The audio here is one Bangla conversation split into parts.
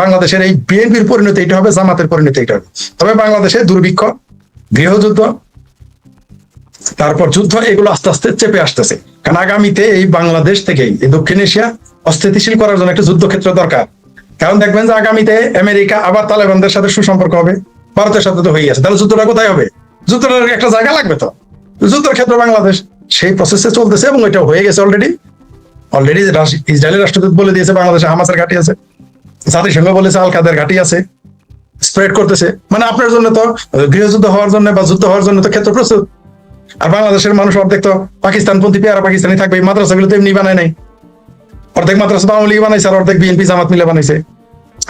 বাংলাদেশের এই বিএনপির পরিণতি এটা হবে, জামাতের পরিণতি এটা হবে। তবে বাংলাদেশে দুর্ভিক্ষ, গৃহযুদ্ধ, তারপর যুদ্ধ, এগুলো আস্তে আস্তে চেপে আসতেছে। কারণ আগামীতে এই বাংলাদেশ থেকে এই দক্ষিণ এশিয়া অস্থিতিশীল করার জন্য একটা যুদ্ধক্ষেত্র দরকার। কারণ দেখবেন যে আগামীতে আমেরিকা আবার তালেবানদের সাথে সুসম্পর্ক হবে, ভারতের সাথে তো হয়ে গেছে, তাহলে যুদ্ধটা কোথায় হবে? যুদ্ধটার একটা জায়গা লাগবে তো, যুদ্ধের ক্ষেত্রে বাংলাদেশ সেই প্রসেসে চলতেছে এবং এটা হয়ে গেছে অলরেডি। ইসরায়েলের রাষ্ট্রদূত বলে দিয়েছে বাংলাদেশে হামাসের ঘাঁটি আছে, জাতিসংঘ বলেছে আল কাদের ঘাঁটি আছে, স্প্রেড করতেছে। মানে আপনার জন্য তো গৃহযুদ্ধ হওয়ার জন্য বা যুদ্ধ হওয়ার জন্য তো ক্ষেত্র প্রস্তুত। আর বাংলাদেশের মানুষ অর্ধেক তো পাকিস্তানপন্থী পেয়ারা পাকিস্তানি থাকবে, এই মাদ্রাসাগুলো তো এমনি বানায় নাই। অর্ধেক মাদ্রাসা তো আওয়ামী লীগ বানাইছে, আর অর্ধেক বিএনপি জামাত মিলে বানাইছে,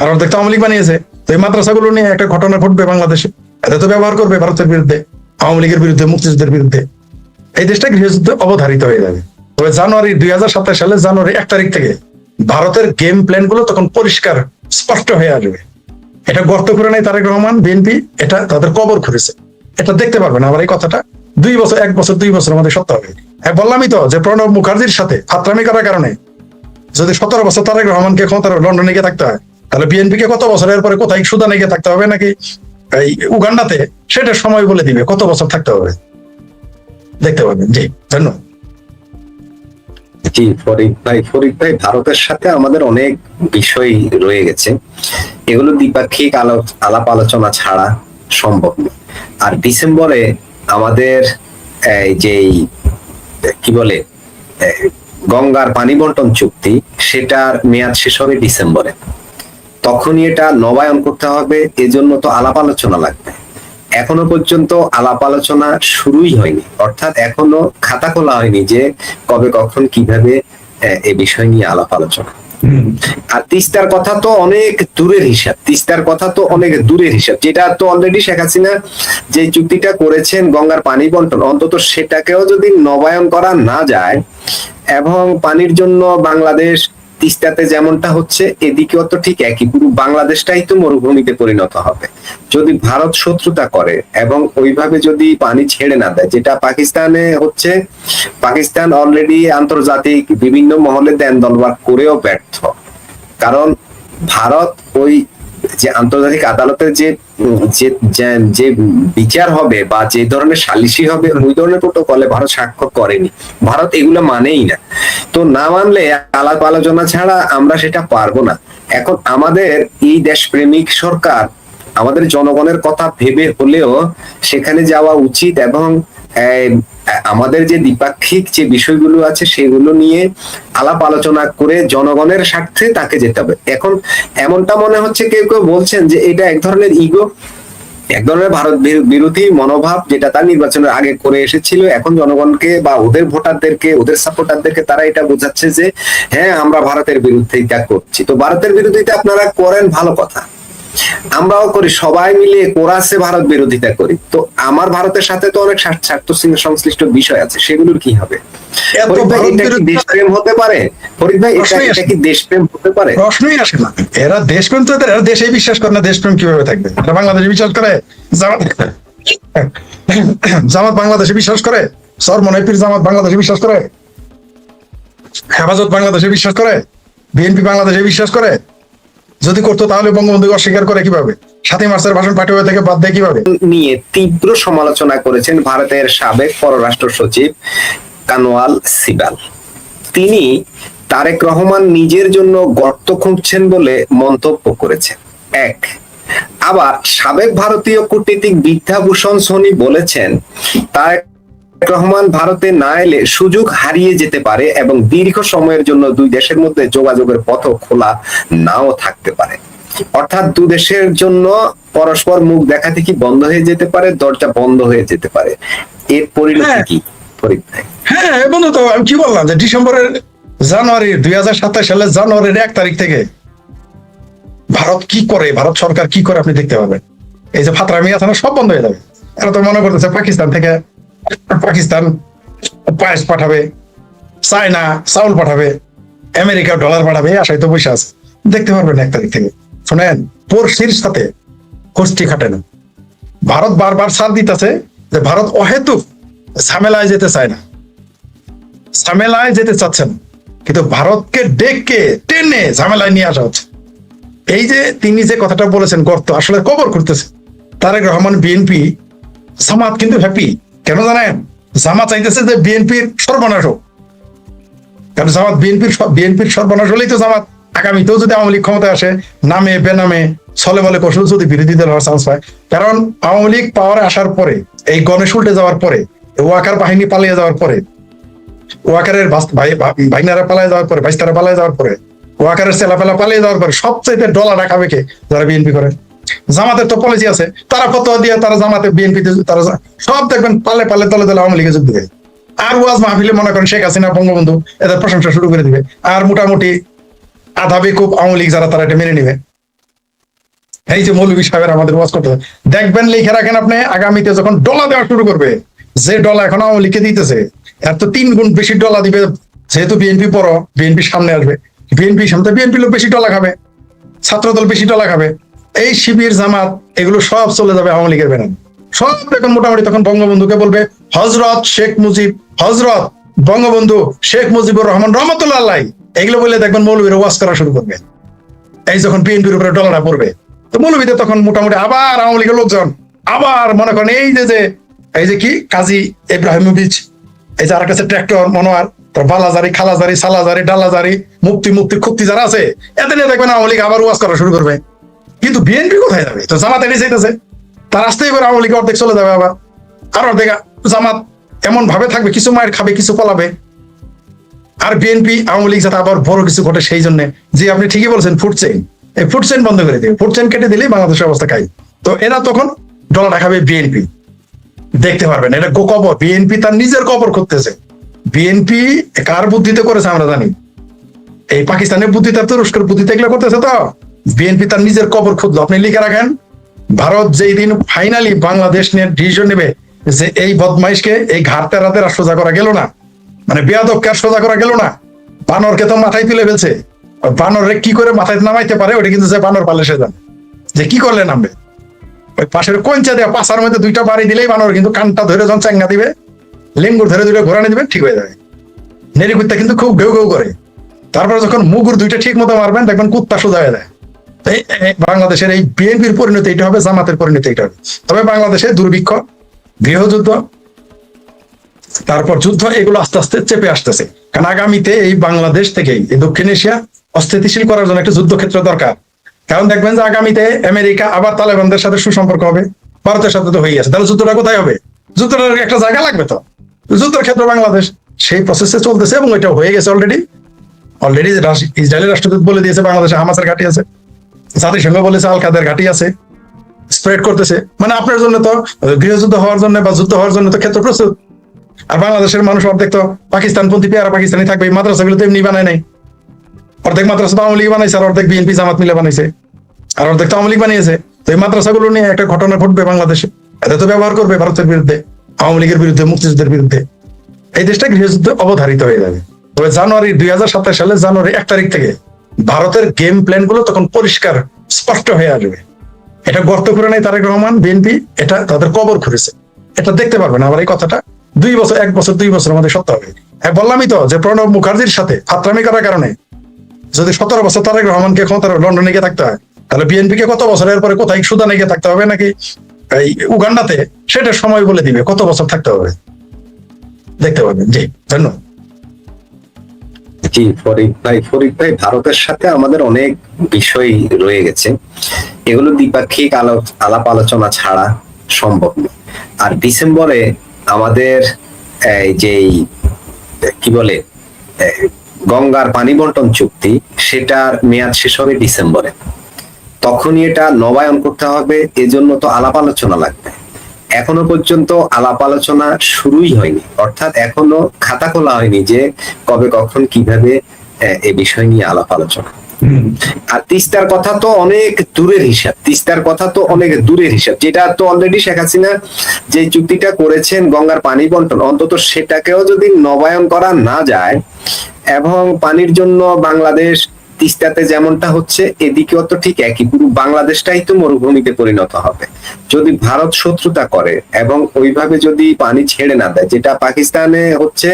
আর অর্ধেক তো আওয়ামী লীগ বানিয়েছে। তো এই মাদ্রাসাগুলো নিয়ে একটা ঘটনা ঘটবে বাংলাদেশে, এতে তো ব্যবহার করবে ভারতের বিরুদ্ধে, আওয়ামী লীগের বিরুদ্ধে, মুক্তিযুদ্ধের বিরুদ্ধে। এই দেশটা গৃহযুদ্ধ অবধারিত হয়ে যাবে। তবে জানুয়ারি 2027 সালে জানুয়ারি 1 তারিখ থেকে ভারতের গেম প্ল্যান গুলো তখন পরিষ্কার স্পষ্ট হয়ে আসবে। এটা গর্ত করে নাই তারেক রহমান, বিএনপি, এটা তাদের কবর খুঁড়েছে, এটা দেখতে পারবেন। আবার এই কথাটা 2 বছর, 1 বছর, 2 বছরের মধ্যে সত্য হবে। বললামই তো যে প্রণব মুখার্জির সাথে ফাত্রামি করার কারণে যদি 17 বছর তারেক রহমানকে ক্ষমতার লন্ডনে গিয়ে থাকতে হয়, তাহলে বিএনপি কে কত বছরের পরে কোথায় সুদানে গিয়ে থাকতে হবে নাকি এই উগান্ডাতে, সেটা সময় বলে দিবে কত বছর থাকতে হবে, দেখতে পাবেন। জি, ধন্যবাদ। জি ফরিদ ভাই, ভারতের সাথে আমাদের অনেক বিষয় রয়ে গেছে, এগুলো দ্বিপাক্ষিক আলাপ আলোচনা ছাড়া সম্ভব নয়। আর ডিসেম্বরে আমাদের যে কি বলে গঙ্গার পানি বন্টন চুক্তি, সেটার মেয়াদ শেষ হবে ডিসেম্বরে। তখনই এটা নবায়ন করতে হবে, এজন্য তো আলাপ আলোচনা লাগবে। এখনো পর্যন্ত আলাপ আলোচনা শুরুই হয়নি, অর্থাৎ এখনো খাতা খোলা হয়নি যে কবে কখন কিভাবে এ বিষয় নিয়ে আলাপ আলোচনা। আর তিস্তার কথা তো অনেক দূরের হিসাব, যেটা তো অলরেডি শেখ হাসিনা যে চুক্তিটা করেছেন গঙ্গার পানি বন্টন, অন্তত সেটাকেও যদি নবায়ন করা না যায়, এবং পানির জন্য বাংলাদেশ তিস্তাতে যেমনটা হচ্ছে এদিকেও তো ঠিক একই, পুরো বাংলাদেশটাই তো মরুভূমিতে পরিণত হবে যদি ভারত শত্রুতা করে এবং ওইভাবে যদি পানি ছেড়ে না দেয়, যেটা পাকিস্তানে হচ্ছে। পাকিস্তান অলরেডি আন্তর্জাতিক বিভিন্ন মহলে দেন দলবার করেও ব্যর্থ, কারণ ভারত ওই যে আন্তর্জাতিক আদালতের যে যে বিচার হবে বা যে ধরনের সালিসি হবে, ওই ধরনের প্রোটোকলে ভারত স্বাক্ষর করেনি, ভারত এগুলো মানেই না। তো না মানলে আলাপ আলোচনা ছাড়া আমরা সেটা পারবো না। এখন আমাদের এই দেশপ্রেমিক সরকার আমাদের জনগণের কথা ভেবে হলেও সেখানে যাওয়া উচিত, এবং আমাদের যে দ্বিপাক্ষিক যে বিষয়গুলো আছে সেগুলো নিয়ে আলাপ আলোচনা করে জনগণের স্বার্থে তাকে যেতে হবে। এখন এমনটা মনে হচ্ছে কেউ কেউ বলছেন যে এটা এক ধরনের ইগো, এক ধরনের ভারত বিরোধী মনোভাব, যেটা তার নির্বাচনের আগে করে এসেছিল। এখন জনগণকে বা ওদের ভোটারদেরকে, ওদের সাপোর্টারদেরকে তারা এটা বোঝাচ্ছে যে হ্যাঁ, আমরা ভারতের বিরোধিতা করছি। তো ভারতের বিরোধিতা আপনারা করেন, ভালো কথা, আমরাও করি, সবাই মিলে কোরাসে ভারত বিরোধিতা করি। তো আমার ভারতের সাথে তো অনেক স্বার্থ সংশ্লিষ্ট বিষয় আছে, সেগুলোর কি হবে? দেশপ্রেম হতে পারে ফরিদ ভাই? এটা কি দেশপ্রেম হতে পারে? প্রশ্নই আসে না। এরা দেশপ্রেম তো, এরা দেশেই বিশ্বাস করে না, দেশপ্রেম কিভাবে থাকবে? এরা বাংলাদেশে বিশ্বাস করে, জামাত বাংলাদেশে বিশ্বাস করে, সরমনাইপির জামাত বাংলাদেশে বিশ্বাস করে, হেফাজত বাংলাদেশে বিশ্বাস করে, বিএনপি বাংলাদেশে বিশ্বাস করে। যদি করতো তাহলে বঙ্গবন্ধুকে অস্বীকার করে কিভাবে? 7ই মার্চের ভাষণ পাঠিয়ে থেকে বাদ দেয় কিভাবে? নিয়ে তীব্র সমালোচনা করেছেন ভারতের সাবেক পররাষ্ট্র সচিব কানওয়াল সিবাল। তিনি তারেক রহমান নিজের জন্য গর্ত খুঁড়ছেন বলে মন্তব্য করেছেন। এক, আবার সাবেক ভারতীয় কূটনীতিক বিদ্যাভূষণ সোনি বলেছেন তারেক রহমান ভারতে না এলে সুযোগ হারিয়ে যেতে পারে এবং দীর্ঘ সময়ের জন্য দুই দেশের মধ্যে যোগাযোগের পথ খোলা নাও থাকতে পারে। অর্থাৎ দুই দেশের জন্য পরস্পর মুখ দেখা দেখি বন্ধ হয়ে যেতে পারে, দরজা বন্ধ হয়ে যেতে পারে। এর পরিণতি কি? হ্যাঁ বন্ধু, তো আমি কি বললাম যে জানুয়ারি 2027 সালের জানুয়ারির 1 তারিখ থেকে ভারত কি করে, ভারত সরকার কি করে আপনি দেখতে পাবেন। এই যে ফাতরামি আছে না, সব বন্ধ হয়ে যাবে। এরা তো মনে করতেছে পাকিস্তান পায়েস পাঠাবে, চায়না চাউল পাঠাবে, আমেরিকা ডলার পাঠাবে, আশায় তো পয়সা আছে। দেখতে পারবেন 1 তারিখ থেকে। শোনেন, পড়শির সাথে গোষ্ঠী খাটে না। ভারত বারবার ছাড় দিতেছে যে ভারত অহেতুক ঝামেলায় যেতে চায় না, ঝামেলায় যেতে চাচ্ছে না, কিন্তু ভারতকে ডেকে টেনে ঝামেলায় নিয়ে আসা হচ্ছে। এই যে তিনি যে কথাটা বলেছেন গর্ত আসলে কবর করতেছে তারেক রহমান বিএনপি। জামাত কিন্তু হ্যাপি, কেন জানেন? জামাত চাইতেছে যে বিএনপির সর্বনাশ হোক, কারণ জামাত বিএনপির সর্বনাশ হলেই তো জামাত আগামীতেও যদি আওয়ামী লীগ ক্ষমতায় আসে, নামে বেনামে ছলে বলে কৌশল যদি বিরোধী দল হওয়ার চান্স পায়। কারণ আওয়ামী লীগ পাওয়ারে আসার পরে, এই গণেশ উল্টে যাওয়ার পরে, ওয়াকার বাহিনী পালিয়ে যাওয়ার পরে, ওয়াকারের ভাইনারা পালিয়ে যাওয়ার পরে, ভাইস্তারা পালিয়ে যাওয়ার পরে, ওয়াকারের ছেলাপেলা পালিয়ে যাওয়ার পরে সবচাইতে ডলার রাখাবে কে? যারা বিএনপি করে। জামাতের তো পলিসি আছে, তারা ফতোয়া দিয়ে তারা জামাতে বিএনপিতে তারা সব দেখবেন পালে পালে দলে দলে আওয়ামী লীগে যোগ দিবে। আর ওয়াজ মাহফিলে মনে করেন শেখ হাসিনা বঙ্গবন্ধু এদের প্রশংসা শুরু করে দিবে, আর মোটামুটি আধা বেকুব আওয়ামী লীগ যারা তারা এটা মেনে নিবে। এই যে মৌলভী সাহেবের আমাদের ওয়াজ করতে দেখবেন, লিখে রাখেন আপনি, আগামীতে যখন ডলা দেওয়া শুরু করবে, যে ডলা এখন আওয়ামী লীগকে দিতেছে এর তো 3 গুণ বেশি ডলা দিবে, যেহেতু বিএনপি পড়ো, বিএনপি সামনে আসবে, বিএনপি সামনে বিএনপি লোক বেশি ডলা খাবে, ছাত্রদল বেশি ডলা খাবে, এই শিবির জামাত এগুলো সব চলে যাবে আওয়ামী লীগের ব্যানার। সব এখন মোটামুটি তখন বঙ্গবন্ধুকে বলবে হজরত শেখ মুজিব, হজরত বঙ্গবন্ধু শেখ মুজিবুর রহমান রহমতুল্লাহ আলাইহি, এগুলো বলে দেখবেন মৌলবীরা ওয়াজ করা শুরু করবে। এই যখন বিএনপির উপরে ডলারটা পড়বে, তো মৌলবীদের তখন মোটামুটি আবার আওয়ামী লীগের লোকজন আবার মনে করেন এই যে কি কাজী ইব্রাহিমোভিচ, এই যে আর কাছে ট্র্যাক্টর মনোয়ার, তার বালাজারি, খালাজারি, সালাজারি, ডালাজারি, মুক্তি খুক্তি যারা আছে, এদের নিয়ে দেখবেন আওয়ামী লীগ আবার ওয়াজ করা শুরু করবে। কিন্তু বিএনপি কোথায় যাবে? তো জামাত এনে চাইতেছে, তার আসতে এবার আওয়ামী লীগ অর্ধেক চলে যাবে, আবার আর অর্ধেক জামাত এমন ভাবে থাকবে, কিছু মায়ের খাবে, কিছু পলাবে। আর বিএনপি আওয়ামী লীগ যাতে আবার বড় কিছু ঘটে সেই জন্য, যে আপনি ঠিকই বলছেন ফুড চেইন, এই ফুড চেইন বন্ধ করে দিবে, ফুড চেইন কেটে দিলেই বাংলাদেশের অবস্থা খাই। তো এরা তখন ডলার খাবে বিএনপি, দেখতে পারবেন এটা কবর। বিএনপি তার নিজের কবর করতেছে। বিএনপি কার বুদ্ধিতে করেছে আমরা জানি, এই পাকিস্তানের বুদ্ধিতে, তুরস্কের বুদ্ধিতে এগুলো করতেছে। তো বিএনপি তার নিজের কবর খুঁজলো। আপনি লিখে রাখেন, ভারত যেই দিন ফাইনালি বাংলাদেশ নিয়ে ডিসিশন নেবে যে এই বদমাইশকে, এই ঘাটতে রাতে আর সোজা করা গেল না, মানে বেয়াদবকে আর সোজা করা গেল না, বানরকে তো মাথায় তুলে ফেলছে, বানরে কি করে মাথায় নামাইতে পারে ওটা কিন্তু যে বানর পালে সে জানে, যে কি করলে নামবে। ওই পাশের কঞ্চা দেওয়া পাশার মধ্যে 2টা বাড়ি দিলেই বানর কিন্তু কানটা ধরে যখন চাঙ্গা দিবে, লেঙ্গুর ধরে 2টা ঘোরানি দিবে, ঠিক হয়ে যাবে। নেড়িকুত্তা কিন্তু খুব ঘেউ ঘেউ করে, তারপর যখন মুগুর 2টা ঠিক মতো মারবেন দেখবেন কুত্তা সোজা হয়ে যায়। বাংলাদেশের এই বিএনপির পরিণতি এটা হবে, জামাতের পরিণতি এটা হবে। তবে বাংলাদেশে দুর্ভিক্ষ, গৃহযুদ্ধ, তারপর যুদ্ধ, এগুলো আস্তে আস্তে চেপে আসতেছে। কারণ আগামীতে এই বাংলাদেশ থেকেই এই দক্ষিণ এশিয়া অস্থিতিশীল করার জন্য একটা যুদ্ধক্ষেত্র দরকার। কারণ দেখবেন যে আগামীতে আমেরিকা আবার তালেবানদের সাথে সুসম্পর্ক হবে, ভারতের সাথে তো হয়ে গেছে, তাহলে যুদ্ধটা কোথায় হবে? যুদ্ধটার একটা জায়গা লাগবে, তো যুদ্ধের ক্ষেত্রে বাংলাদেশ সেই প্রসেসে চলতেছে এবং এটা হয়ে গেছে অলরেডি। ইসরায়েলের রাষ্ট্রদূত বলে দিয়েছে বাংলাদেশে হামাসের ঘাঁটি আছে, জাতিসংঘ বলেছে আল কাদের ঘাঁটি আছে, স্প্রেড করতেছে। মানে আপনার জন্য তো গৃহযুদ্ধ হওয়ার জন্য বা যুদ্ধ হওয়ার জন্য তো ক্ষেত্র প্রস্তুত। আর বাংলাদেশের মানুষ অর্ধেক তো পাকিস্তানপন্থী, পেয়ারা পাকিস্তানি থাকবে। এই মাদ্রাসাগুলো তো এমনি বানায় নাই, অর্ধেক মাদ্রাসা তো আওয়ামী লীগ বানাইছে, আর অর্ধেক বিএনপি জামাত মিলে বানাইছে, আর অর্ধেক তো আওয়ামী লীগ বানিয়েছে। তো এই মাদ্রাসাগুলো নিয়ে একটা ঘটনা ঘটবে বাংলাদেশে, এতে তো ব্যবহার করবে ভারতের বিরুদ্ধে, আওয়ামী লীগের বিরুদ্ধে, মুক্তিযুদ্ধের বিরুদ্ধে। এই দেশটা গৃহযুদ্ধ অবধারিত হয়ে যাবে। তবে জানুয়ারি 2027 সালে জানুয়ারি 1 তারিখ থেকে ভারতের গেম প্ল্যান গুলো তখন পরিষ্কার স্পষ্ট হয়ে আসবে। এটা গর্ত করে নাই তারেক রহমান, বিএনপি এটা তাদের কবর খুঁড়েছে, এটা দেখতে পারবেন। আবার এই কথাটা 2 বছর 1 বছর 2 বছরের মধ্যে সত্য হবে। বললামই তো যে প্রণব মুখার্জির সাথে ফাত্রামি করার কারণে যদি 17 বছর তারেক রহমানকে ক্ষমতার লন্ডনে গিয়ে থাকতে হয়, তাহলে বিএনপি কে কত বছরের পরে কোথায় সুদানে গিয়ে থাকতে হবে নাকি এই উগান্ডাতে, সেটা সময় বলে দিবে কত বছর থাকতে হবে, দেখতে পাবেন। জি ধন্যবাদ। জি ফরিদ ভাই, ভারতের সাথে আমাদের অনেক বিষয় রয়ে গেছে, এগুলো দ্বিপাক্ষিক আলাপ আলোচনা ছাড়া সম্ভব নয়। আর ডিসেম্বরে আমাদের যে কি বলে গঙ্গার পানি বন্টন চুক্তি, সেটার মেয়াদ শেষ হবে ডিসেম্বরে। তখনই এটা নবায়ন করতে হবে, এজন্য তো আলাপ আলোচনা লাগবে। এখনো পর্যন্ত আলাপ আলোচনা শুরুই হয়নি, অর্থাৎ এখনো খাতা খোলা হয়নি যে কবে কখন কিভাবে এই বিষয় নিয়ে আলাপ আলোচনা। আর তিস্তার কথা তো অনেক দূরের হিসাব, যেটা তো অলরেডি শেখ হাসিনা যে চুক্তিটা করেছেন গঙ্গার পানি বন্টন, অন্তত সেটাকেও যদি নবায়ন করা না যায়, এবং পানির জন্য বাংলাদেশ তিস্তাতে যেমনটা হচ্ছে এদিকেও তো ঠিক একই, পুরো বাংলাদেশটাই তো মরুভূমিতে পরিণত হবে যদি ভারত শত্রুতা করে এবং ওইভাবে যদি পানি ছেড়ে না দেয়, যেটা পাকিস্তানে হচ্ছে।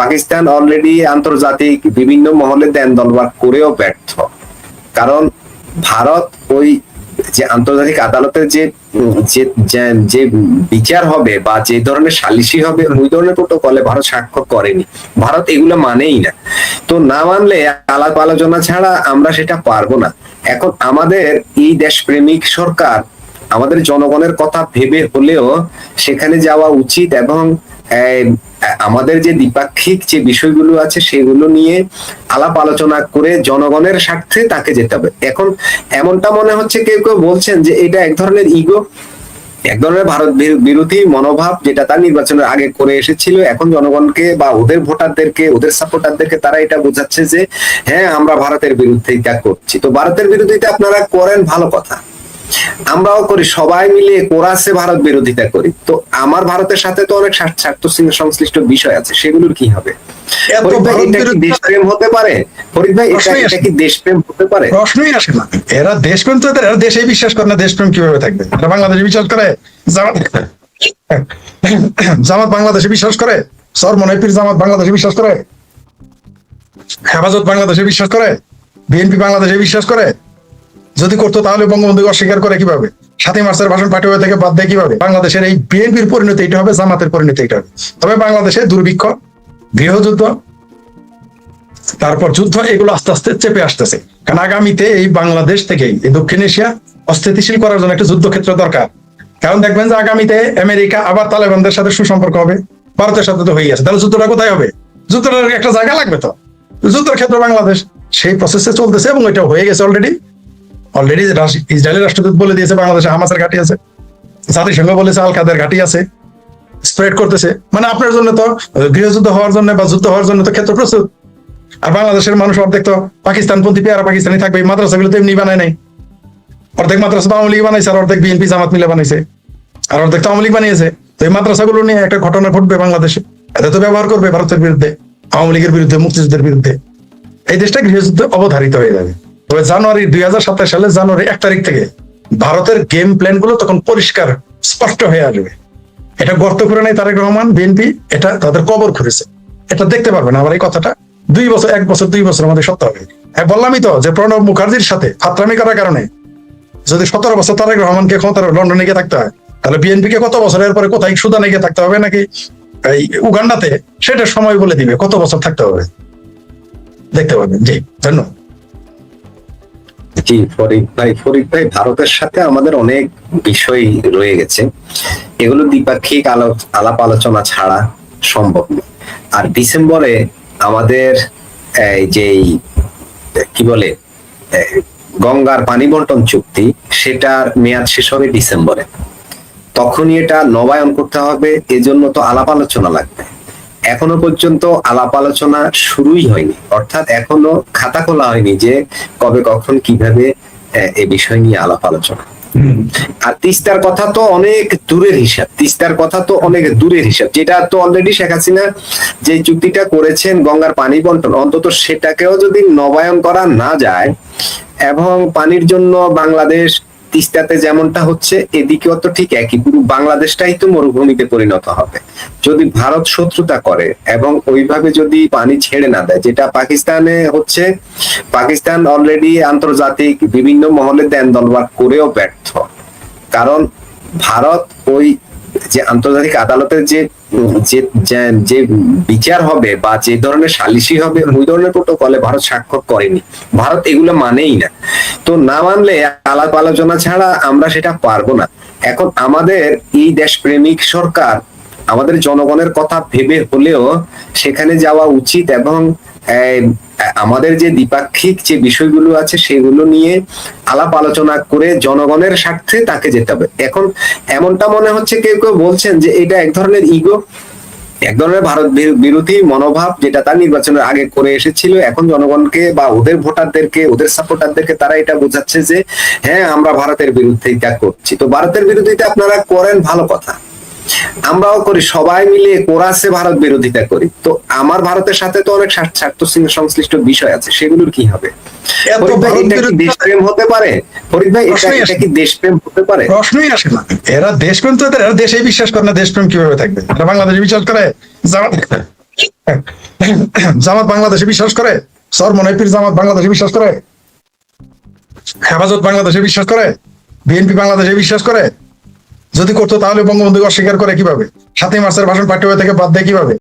পাকিস্তান অলরেডি আন্তর্জাতিক বিভিন্ন মহলে দেন দলবার করেও ব্যর্থ, কারণ ভারত ওই যে আন্তর্জাতিক আদালতের যে যে যে- যে বিচার হবে বা যে ধরনের সালিসি হবে ওই ধরনের প্রোটোকলে ভারত স্বাক্ষর করেনি। ভারত এগুলো মানেই না। তো না মানলে আলাপ আলোচনা ছাড়া আমরা সেটা পারবো না। এখন আমাদের এই দেশপ্রেমিক সরকার আমাদের জনগণের কথা ভেবে হলেও সেখানে যাওয়া উচিত এবং আহ, আমাদের যে দ্বিপাক্ষিক যে বিষয়গুলো আছে সেগুলো নিয়ে আলাপ আলোচনা করে জনগণের স্বার্থে তাকে যেতে হবে। এখন এমনটা মনে হচ্ছে কেউ কেউ বলছেন যে এটা এক ধরনের ইগো, এক ধরনের ভারত বিরোধী মনোভাব যেটা তার নির্বাচনের আগে করে এসেছিল। এখন জনগণকে বা ওদের ভোটারদেরকে ওদের সাপোর্টারদেরকে তারা এটা বোঝাচ্ছে যে হ্যাঁ আমরা ভারতের বিরোধিতা করছি। তো ভারতের বিরোধিতা আপনারা করেন, ভালো কথা, আমরাও করি, সবাই মিলে কোরাসে ভারত বিরোধিতা করি। তো আমার ভারতের সাথে তো অনেক স্বার্থ সংশ্লিষ্ট বিষয় আছে, সেগুলোর কি হবে? এত ফরিদ ভাই, ভারত এটা কি বিরোধী দেশপ্রেম হতে পারে? ফরিদ ভাই, এটা কি দেশপ্রেম হতে পারে? প্রশ্নই আসে না। এরা দেশপ্রেম তো এরা দেশেই বিশ্বাস করে না, দেশপ্রেম কিভাবে থাকবে? এরা বাংলাদেশে বিশ্বাস করে, জামাত জামাত বাংলাদেশে বিশ্বাস করে, সরমনাইপির জামাত বাংলাদেশে বিশ্বাস করে, হেফাজত বাংলাদেশে বিশ্বাস করে, বিএনপি বাংলাদেশে বিশ্বাস করে। যদি করতো তাহলে বঙ্গবন্ধুকে অস্বীকার করে কিভাবে? 7ই মার্চের ভাষণ পাঠিয়ে থেকে বাদ দেয় কিভাবে? বাংলাদেশের এই বিএনপির পরিণতি এটা হবে, জামাতের পরিণতি এটা হবে। তবে বাংলাদেশে দুর্ভিক্ষ, গৃহযুদ্ধ, তারপর যুদ্ধ, এগুলো আস্তে আস্তে চেপে আসতেছে। কারণ আগামীতে এই বাংলাদেশ থেকেই এই দক্ষিণ এশিয়া অস্থিতিশীল করার জন্য একটা যুদ্ধক্ষেত্র দরকার। কারণ দেখবেন যে আগামীতে আমেরিকা আবার তালেবানদের সাথে সুসম্পর্ক হবে, ভারতের সাথে তো হয়ে আছে। তাহলে যুদ্ধটা কোথায় হবে? যুদ্ধটার একটা জায়গা লাগবে তো, যুদ্ধের ক্ষেত্রে বাংলাদেশ সেই প্রসেসে চলতেছে এবং এটা হয়ে গেছে অলরেডি। ইসরায়েলের রাষ্ট্রদূত বলে দিয়েছে বাংলাদেশে হামাসের ঘাঁটি আছে, জাতিসংঘ বলেছে আল কাদের ঘাঁটি আছে, স্প্রেড করতেছে। মানে আপনার জন্য তো গৃহযুদ্ধ হওয়ার জন্য বা যুদ্ধ হওয়ার জন্য তো ক্ষেত্র প্রস্তুত। আর বাংলাদেশের মানুষ অর্ধেক তো পাকিস্তানপন্থী, পেয়ারা পাকিস্তানি থাকবে। এই মাদ্রাসাগুলো তো এমনি বানায় নাই, অর্ধেক মাদ্রাসা আওয়ামী লীগ বানাইছে, আর অর্ধেক বিএনপি জামাত মিলে বানাইছে, আর অর্ধেক তো আওয়ামী লীগ বানিয়েছে। তো এই মাদ্রাসাগুলো নিয়ে একটা ঘটনা ঘটবে বাংলাদেশে, এতে তো ব্যবহার করবে ভারতের বিরুদ্ধে, আওয়ামী লীগের বিরুদ্ধে, মুক্তিযুদ্ধের বিরুদ্ধে। এই দেশটা গৃহযুদ্ধ অবধারিত হয়ে যাবে। তবে জানুয়ারি 2027 সালে জানুয়ারি 1 তারিখ থেকে ভারতের গেম প্ল্যান গুলো তখন পরিষ্কার স্পষ্ট হয়ে আসবে। এটা গর্ত করে নাই তারেক রহমান, বিএনপি, এটা তাদের কবর খুঁড়েছে, এটা দেখতে পারবে না। আবার এই কথাটা 2 বছর, 1 বছর, 2 বছরের মধ্যে সত্য হবে। বললামই তো যে প্রণব মুখার্জির সাথে ফাত্রামি করার কারণে যদি 17 বছর তারেক রহমানকে ক্ষমতার লন্ডনে গিয়ে থাকতে হয়, তাহলে বিএনপি কে কত বছরের পরে কোথায় সুদানে গিয়ে থাকতে হবে নাকি এই উগান্ডাতে, সেটা সময় বলে দিবে কত বছর থাকতে হবে, দেখতে পাবেন। জি, ধন্যবাদ। জি ফরিদ ভাই, ভারতের সাথে আমাদের অনেক বিষয় রয়ে গেছে, এগুলো দ্বিপাক্ষিক আলাপ আলোচনা ছাড়া সম্ভব নয়। আর ডিসেম্বরে আমাদের এই যে কি বলে গঙ্গার পানি বন্টন চুক্তি, সেটার মেয়াদ শেষ হবে ডিসেম্বরে। তখনই এটা নবায়ন করতে হবে, এজন্য তো আলাপ আলোচনা লাগবে। এখনো পর্যন্ত আলাপ আলোচনা শুরুই হয়নি, অর্থাৎ এখনো খাতা খোলা হয়নি যে কবে কখন কিভাবে এ বিষয় নিয়ে আলাপ আলোচনা। আর তিস্তার কথা তো অনেক দূরের হিসাব, তিস্তার কথা তো অনেক দূরের হিসাব, যেটা তো অলরেডি শেখ হাসিনা যে চুক্তিটা করেছেন গঙ্গার পানি বন্টন, অন্তত সেটাকেও যদি নবায়ন করা না যায় এবং পানির জন্য বাংলাদেশ তিস্তাতে যেমনটা হচ্ছে এদিকেও তো ঠিক একই, পুরো বাংলাদেশটাই তো মরুভূমিতে পরিণত হবে যদি ভারত শত্রুতা করে এবং ওইভাবে যদি পানি ছেড়ে না দেয়, যেটা পাকিস্তানে হচ্ছে। পাকিস্তান অলরেডি আন্তর্জাতিক বিভিন্ন মহলে দেন দলবাদ করেও ব্যর্থ, কারণ ভারত ওই যে আন্তর্জাতিক আদালতের যে যে বিচার হবে বা যে ধরনের সালিসি হবে ওই ধরনের প্রোটোকলে ভারত স্বাক্ষর করেনি। ভারত এগুলো মানেই না। তো না মানলে আলাপ আলোচনা ছাড়া আমরা সেটা পারবো না। এখন আমাদের এই দেশপ্রেমিক সরকার আমাদের জনগণের কথা ভেবে হলেও সেখানে যাওয়া উচিত এবং আমাদের যে দ্বিপাক্ষিক যে বিষয়গুলো আছে সেগুলো নিয়ে আলাপ আলোচনা করে জনগণের স্বার্থে তাকে যেতে হবে। এখন এমনটা মনে হচ্ছে কেউ কেউ বলছেন যে এটা এক ধরনের ইগো, এক ধরনের ভারত বিরোধী মনোভাব যেটা তার নির্বাচনের আগে করে এসেছিল। এখন জনগণকে বা ওদের ভোটারদেরকে ওদের সাপোর্টারদেরকে তারা এটা বোঝাচ্ছে যে হ্যাঁ আমরা ভারতের বিরোধিতা করছি। তো ভারতের বিরোধিতা আপনারা করেন, ভালো কথা, আমরাও করি, সবাই মিলে কোরাসে ভারত বিরোধিতা করি। তো আমার ভারতের সাথে তো অনেক স্বার্থ সংশ্লিষ্ট বিষয় আছে, সেগুলোর কি হবে? ফরিদ ভাই, এটা কি দেশপ্রেম হতে পারে? ফরিদ ভাই, এটা কি দেশপ্রেম হতে পারে? প্রশ্নই আসে না। এরা দেশপ্রেম তো এরা দেশেই বিশ্বাস করে না, দেশপ্রেম কিভাবে থাকবে? এরা বাংলাদেশে বিশ্বাস করে, জামাত বাংলাদেশে বিশ্বাস করে, সরমনাইপির জামাত বাংলাদেশে বিশ্বাস করে, হেফাজত বাংলাদেশে বিশ্বাস করে? বিএনপি বাংলাদেশে বিশ্বাস করে? যদি করতো তাহলে বঙ্গবন্ধু অস্বীকার করে কিভাবে? 7ই মার্চের ভাষণ পাঠ্য বই থেকে বাদ দেয় কিভাবে?